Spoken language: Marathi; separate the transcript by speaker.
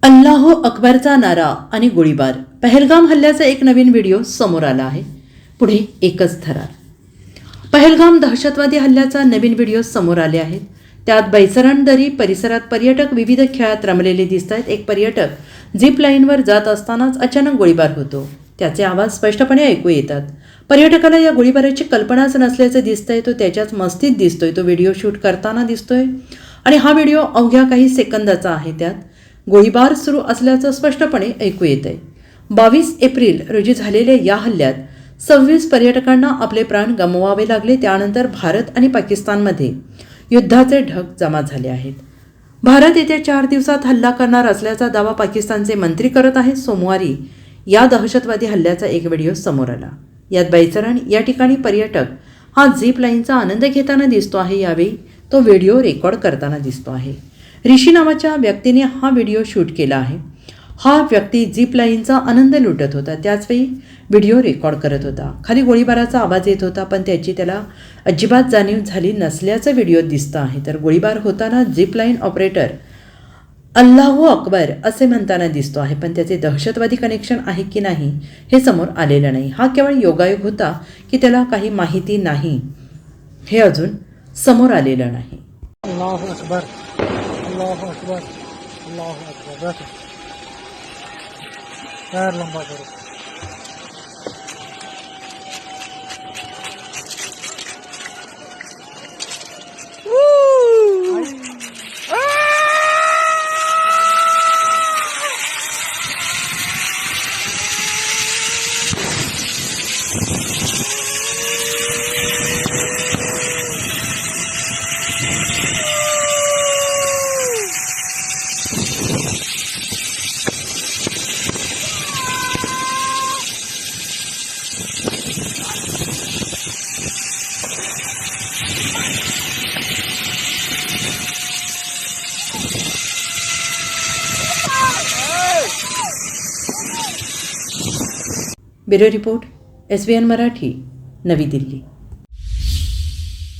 Speaker 1: अल्लाहू अकबरचा नारा आणि गोळीबार. पहलगाम हल्ल्याचा एक नवीन व्हिडिओ समोर आला आहे. पुढे एकच थरार. पहलगाम दहशतवादी हल्ल्याचा नवीन व्हिडिओ समोर आले आहेत. त्यात बैसरण दरी परिसरात पर्यटक विविध खेळात रमलेले दिसत आहेत. एक पर्यटक झिप लाईनवर जात असतानाच अचानक गोळीबार होतो. त्याचे आवाज स्पष्टपणे ऐकू येतात. पर्यटकाला या गोळीबाराची कल्पनाच नसल्याचं दिसतंय. तो त्याच्याच मस्तीत दिसतोय. तो व्हिडिओ शूट करताना दिसतोय आणि हा व्हिडिओ अवघ्या काही सेकंदाचा आहे. त्यात गोळीबार सुरू असल्याचं स्पष्टपणे ऐकू येत आहे. 22 एप्रिल रोजी झालेल्या या हल्ल्यात 26 पर्यटकांना आपले प्राण गमवावे लागले. त्यानंतर भारत आणि पाकिस्तानमध्ये युद्धाचे ढग जमा झाले आहेत. भारत येत्या 4 दिवसात हल्ला करणार असल्याचा दावा पाकिस्तानचे मंत्री करत आहेत. सोमवारी या दहशतवादी हल्ल्याचा एक व्हिडिओ समोर आला. यात बैसरण या ठिकाणी पर्यटक हा झिप लाईनचा आनंद घेताना दिसतो आहे. यावेळी तो व्हिडिओ रेकॉर्ड करताना दिसतो आहे. ऋषी नावाच्या व्यक्तीने हा व्हिडिओ शूट केला आहे. हा व्यक्ती झिप लाईनचा आनंद लुटत होता. त्याचवेळी व्हिडिओ रेकॉर्ड करत होता. खाली गोळीबाराचा आवाज येत होता, पण त्याची त्याला अजिबात जाणीव झाली नसल्याचं व्हिडिओत दिसतं आहे. तर गोळीबार होताना zip line operator Allahu Akbar असे म्हणताना दिसतो आहे, पण त्याचे दहशतवादी कनेक्शन आहे की नाही हे समोर आलेलं नाही. हा केवळ योगायोग होता की त्याला काही माहिती नाही हे अजून समोर आलेलं नाही.
Speaker 2: अल्लाहू अकबर, अल्लाहू अकबर, अल्लाहू अकबर. बैठो, पैर लंबा करो.
Speaker 1: ब्युरो रिपोर्ट, SBN मराठी, नवी दिल्ली.